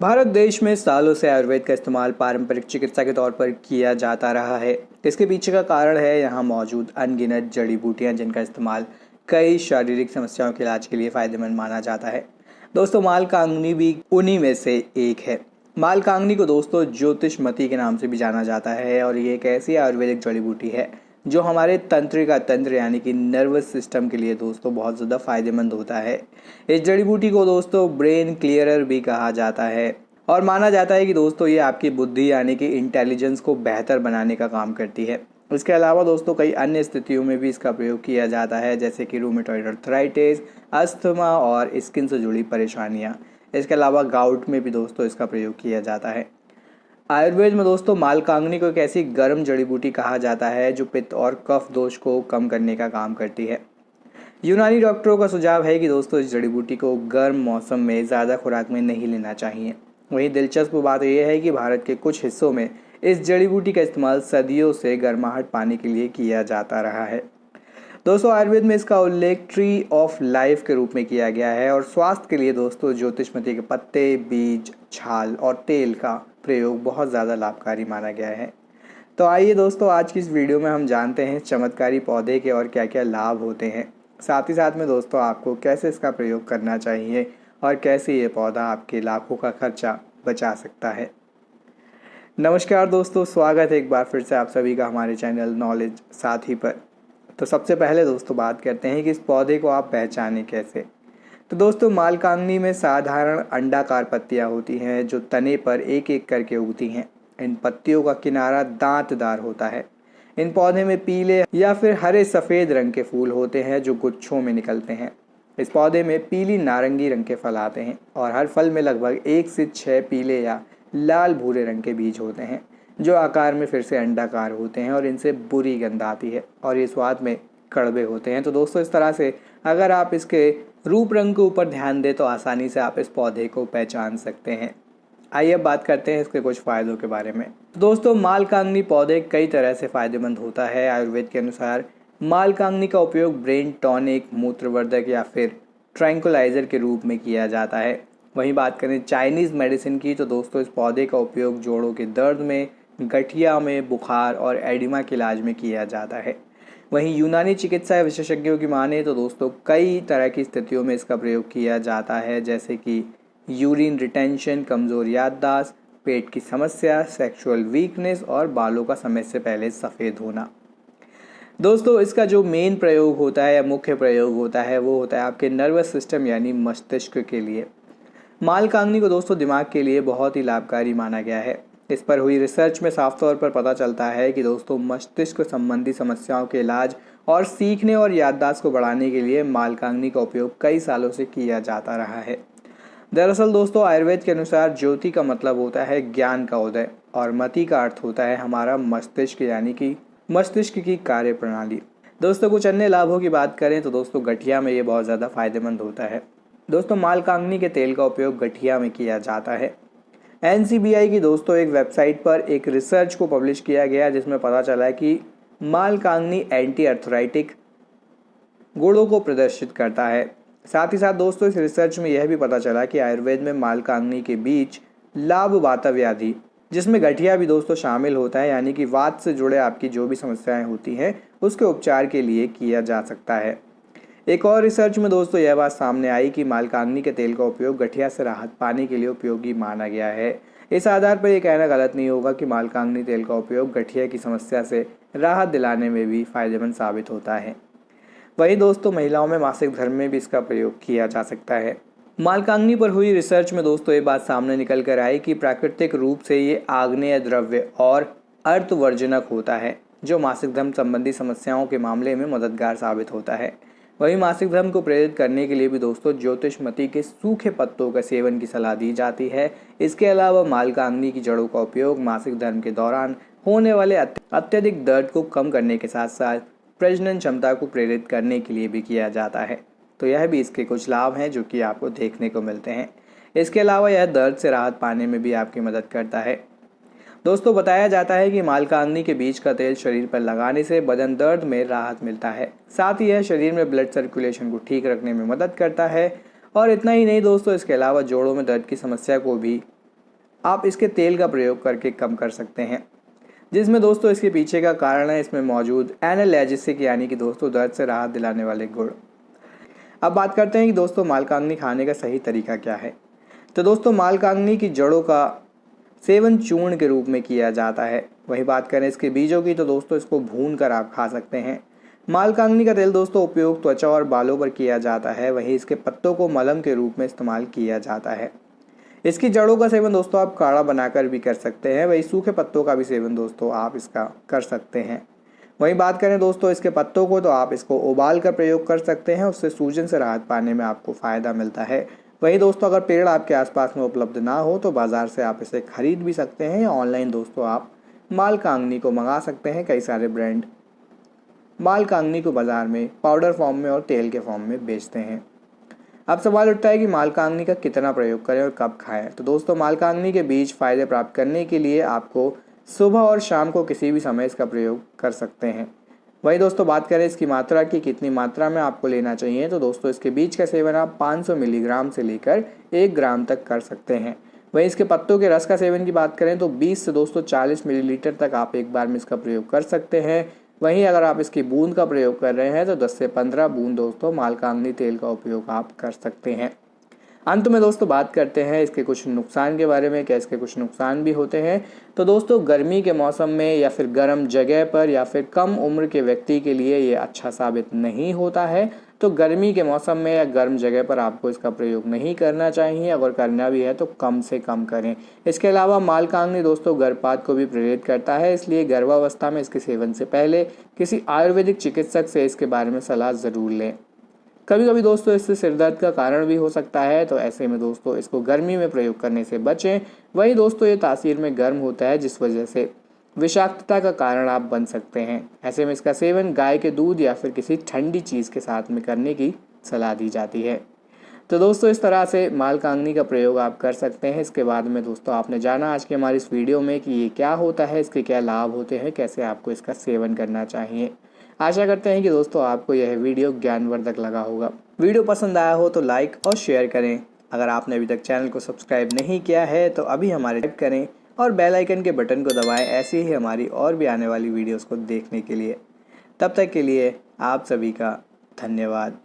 भारत देश में सालों से आयुर्वेद का इस्तेमाल पारंपरिक चिकित्सा के तौर पर किया जाता रहा है। इसके पीछे का कारण है यहाँ मौजूद अनगिनत जड़ी बूटियाँ जिनका इस्तेमाल कई शारीरिक समस्याओं के इलाज के लिए फ़ायदेमंद माना जाता है। दोस्तों, मालकांगनी भी उन्हीं में से एक है। मालकांगनी को दोस्तों ज्योतिषमती के नाम से भी जाना जाता है और ये एक ऐसी आयुर्वेदिक जड़ी बूटी है जो हमारे तंत्रिका तंत्र यानी कि नर्वस सिस्टम के लिए दोस्तों बहुत ज़्यादा फायदेमंद होता है। इस जड़ी बूटी को दोस्तों ब्रेन क्लियरर भी कहा जाता है और माना जाता है कि दोस्तों ये आपकी बुद्धि यानी कि इंटेलिजेंस को बेहतर बनाने का काम करती है। इसके अलावा दोस्तों कई अन्य स्थितियों में भी इसका प्रयोग किया जाता है, जैसे कि रूमेटॉइड अर्थराइटिस, अस्थमा और स्किन से जुड़ी परेशानियाँ। इसके अलावा गाउट में भी दोस्तों इसका प्रयोग किया जाता है। आयुर्वेद में दोस्तों मालकांगनी को एक ऐसी गर्म जड़ी बूटी कहा जाता है जो पित्त और कफ दोष को कम करने का काम करती है। यूनानी डॉक्टरों का सुझाव है कि दोस्तों इस जड़ी बूटी को गर्म मौसम में ज़्यादा खुराक में नहीं लेना चाहिए। वहीं दिलचस्प बात यह है कि भारत के कुछ हिस्सों में इस जड़ी बूटी का इस्तेमाल सदियों से गर्माहट पाने के लिए किया जाता रहा है। दोस्तों, आयुर्वेद में इसका उल्लेख ट्री ऑफ लाइफ के रूप में किया गया है और स्वास्थ्य के लिए दोस्तों ज्योतिषमती के पत्ते, बीज, छाल और तेल का प्रयोग बहुत ज़्यादा लाभकारी माना गया है। तो आइए दोस्तों, आज की इस वीडियो में हम जानते हैं चमत्कारी पौधे के और क्या क्या लाभ होते हैं। साथ ही साथ में दोस्तों आपको कैसे इसका प्रयोग करना चाहिए और कैसे ये पौधा आपके लाखों का खर्चा बचा सकता है। नमस्कार दोस्तों, स्वागत है एक बार फिर से आप सभी का हमारे चैनल नॉलेज साथी पर। तो सबसे पहले दोस्तों बात करते हैं कि इस पौधे को आप पहचाने कैसे। तो दोस्तों मालकांगनी में साधारण अंडाकार पत्तियां होती हैं जो तने पर एक एक करके उगती हैं। इन पत्तियों का किनारा दांतदार होता है। इन पौधे में पीले या फिर हरे सफ़ेद रंग के फूल होते हैं जो गुच्छों में निकलते हैं। इस पौधे में पीली नारंगी रंग के फल आते हैं और हर फल में लगभग 1 से 6 पीले या लाल भूरे रंग के बीज होते हैं जो आकार में फिर से अंडाकार होते हैं और इनसे बुरी गंध आती है और ये स्वाद में कड़वे होते हैं। तो दोस्तों इस तरह से अगर आप इसके रूप रंग के ऊपर ध्यान दें तो आसानी से आप इस पौधे को पहचान सकते हैं। आइए अब बात करते हैं इसके कुछ फ़ायदों के बारे में। तो दोस्तों मालकांगनी पौधे कई तरह से फ़ायदेमंद होता है। आयुर्वेद के अनुसार मालकांगनी का उपयोग ब्रेन टॉनिक, मूत्रवर्धक या फिर ट्रैंकुलाइज़र के रूप में किया जाता है। वहीं बात करें चाइनीज़ मेडिसिन की तो दोस्तों इस पौधे का उपयोग जोड़ों के दर्द में, गठिया में, बुखार और एडिमा के इलाज में किया जाता है। वहीं यूनानी चिकित्सा विशेषज्ञों की माने तो दोस्तों कई तरह की स्थितियों में इसका प्रयोग किया जाता है, जैसे कि यूरिन रिटेंशन, कमज़ोर याददाश्त, पेट की समस्या, सेक्सुअल वीकनेस और बालों का समय से पहले सफ़ेद होना। दोस्तों इसका जो मेन प्रयोग होता है या मुख्य प्रयोग होता है वो होता है आपके नर्वस सिस्टम यानी मस्तिष्क के लिए। मालकांगनी को दोस्तों दिमाग के लिए बहुत ही लाभकारी माना गया है। इस पर हुई रिसर्च में साफ तौर पर पता चलता है कि दोस्तों मस्तिष्क संबंधी समस्याओं के इलाज और सीखने और याददाश्त को बढ़ाने के लिए मालकांगनी का उपयोग कई सालों से किया जाता रहा है। दरअसल दोस्तों आयुर्वेद के अनुसार ज्योति का मतलब होता है ज्ञान का उदय और मति का अर्थ होता है हमारा मस्तिष्क यानी कि मस्तिष्क की कार्य प्रणाली। दोस्तों कुछ अन्य लाभों की बात करें तो दोस्तों गठिया में ये बहुत ज़्यादा फायदेमंद होता है। दोस्तों मालकांगनी के तेल का उपयोग गठिया में किया जाता है। NCBI की दोस्तों एक वेबसाइट पर एक रिसर्च को पब्लिश किया गया जिसमें पता चला कि मालकांगनी एंटी अर्थराइटिक गुणों को प्रदर्शित करता है। साथ ही साथ दोस्तों इस रिसर्च में यह भी पता चला कि आयुर्वेद में मालकांगनी के बीज लाभ वाता व्याधि, जिसमें गठिया भी दोस्तों शामिल होता है, यानी कि वात से जुड़े आपकी जो भी समस्याएं होती हैं उसके उपचार के लिए किया जा सकता है। एक और रिसर्च में दोस्तों यह बात सामने आई कि मालकांगनी के तेल का उपयोग गठिया से राहत पाने के लिए उपयोगी माना गया है। इस आधार पर यह कहना गलत नहीं होगा कि मालकांगनी तेल का उपयोग गठिया की समस्या से राहत दिलाने में भी फायदेमंद साबित होता है। वहीं दोस्तों महिलाओं में मासिक धर्म में भी इसका प्रयोग किया जा सकता है। मालकांगनी पर हुई रिसर्च में दोस्तों ये बात सामने निकल कर आई कि प्राकृतिक रूप से ये आग्नेय द्रव्य और अर्थवर्जनक होता है जो मासिक धर्म संबंधी समस्याओं के मामले में मददगार साबित होता है। वहीं मासिक धर्म को प्रेरित करने के लिए भी दोस्तों ज्योतिषमती के सूखे पत्तों का सेवन की सलाह दी जाती है। इसके अलावा मालकांगनी की जड़ों का उपयोग मासिक धर्म के दौरान होने वाले अत्यधिक दर्द को कम करने के साथ साथ प्रजनन क्षमता को प्रेरित करने के लिए भी किया जाता है। तो यह भी इसके कुछ लाभ हैं जो कि आपको देखने को मिलते हैं। इसके अलावा यह दर्द से राहत पाने में भी आपकी मदद करता है। दोस्तों बताया जाता है कि मालकांगनी के बीज का तेल शरीर पर लगाने से बदन दर्द में राहत मिलता है। साथ ही यह शरीर में ब्लड सर्कुलेशन को ठीक रखने में मदद करता है। और इतना ही नहीं दोस्तों, इसके अलावा जोड़ों में दर्द की समस्या को भी आप इसके तेल का प्रयोग करके कम कर सकते हैं, जिसमें दोस्तों इसके पीछे का कारण है इसमें मौजूद एनाल्जेसिक यानी कि दोस्तों दर्द से राहत दिलाने वाले गुण। अब बात करते हैं कि दोस्तों मालकांगनी खाने का सही तरीका क्या है। तो दोस्तों मालकांगनी की जड़ों का सेवन चूर्ण के रूप में किया जाता है। वही बात करें इसके बीजों की तो दोस्तों इसको भून कर आप खा सकते हैं। मालकांगनी का तेल दोस्तों उपयोग त्वचा और बालों पर किया जाता है। वहीं इसके पत्तों को मलहम के रूप में इस्तेमाल किया जाता है। इसकी जड़ों का सेवन दोस्तों आप काढ़ा बनाकर भी कर सकते हैं। वही सूखे पत्तों का भी सेवन दोस्तों आप इसका कर सकते हैं। वहीं बात करें दोस्तों इसके पत्तों को तो आप इसको उबाल कर प्रयोग कर सकते हैं, उससे सूजन से राहत पाने में आपको फ़ायदा मिलता है। वहीं दोस्तों अगर पेड़ आपके आसपास में उपलब्ध ना हो तो बाज़ार से आप इसे खरीद भी सकते हैं या ऑनलाइन दोस्तों आप मालकांगनी को मंगा सकते हैं। कई सारे ब्रांड मालकांगनी को बाज़ार में पाउडर फॉर्म में और तेल के फॉर्म में बेचते हैं। अब सवाल उठता है कि मालकांगनी का कितना प्रयोग करें और कब खाएं। तो दोस्तों मालकांगनी के बीज फ़ायदे प्राप्त करने के लिए आपको सुबह और शाम को किसी भी समय इसका प्रयोग कर सकते हैं। वही दोस्तों बात करें इसकी मात्रा की, कितनी मात्रा में आपको लेना चाहिए, तो दोस्तों इसके बीज का सेवन आप 500 मिलीग्राम से लेकर 1 ग्राम तक कर सकते हैं। वहीं इसके पत्तों के रस का सेवन की बात करें तो 20 से दोस्तों 40 मिलीलीटर तक आप एक बार में इसका प्रयोग कर सकते हैं। वहीं अगर आप इसकी बूंद का प्रयोग कर रहे हैं तो 10 से 15 बूंद दोस्तों मालकांगनी तेल का उपयोग आप कर सकते हैं। अंत में दोस्तों बात करते हैं इसके कुछ नुकसान के बारे में। क्या इसके कुछ नुकसान भी होते हैं? तो दोस्तों गर्मी के मौसम में या फिर गर्म जगह पर या फिर कम उम्र के व्यक्ति के लिए ये अच्छा साबित नहीं होता है। तो गर्मी के मौसम में या गर्म जगह पर आपको इसका प्रयोग नहीं करना चाहिए। अगर करना भी है तो कम से कम करें। इसके अलावा मालकांगनी दोस्तों गर्भपात को भी प्रेरित करता है, इसलिए गर्भावस्था में इसके सेवन से पहले किसी आयुर्वेदिक चिकित्सक से इसके बारे में सलाह ज़रूर लें। कभी कभी दोस्तों इससे सिरदर्द का कारण भी हो सकता है, तो ऐसे में दोस्तों इसको गर्मी में प्रयोग करने से बचें। वहीं दोस्तों ये तासीर में गर्म होता है, जिस वजह से विषाक्तता का कारण आप बन सकते हैं। ऐसे में इसका सेवन गाय के दूध या फिर किसी ठंडी चीज़ के साथ में करने की सलाह दी जाती है। तो दोस्तों इस तरह से मालकांगनी का प्रयोग आप कर सकते हैं। इसके बाद में दोस्तों आपने जाना आज के हमारी इस वीडियो में कि ये क्या होता है, इसके क्या लाभ होते हैं, कैसे आपको इसका सेवन करना चाहिए। आशा करते हैं कि दोस्तों आपको यह वीडियो ज्ञानवर्धक लगा होगा। वीडियो पसंद आया हो तो लाइक और शेयर करें। अगर आपने अभी तक चैनल को सब्सक्राइब नहीं किया है तो अभी हमारे सब्सक्राइब करें और बेल आइकन के बटन को दबाएं, ऐसे ही हमारी और भी आने वाली वीडियोस को देखने के लिए। तब तक के लिए आप सभी का धन्यवाद।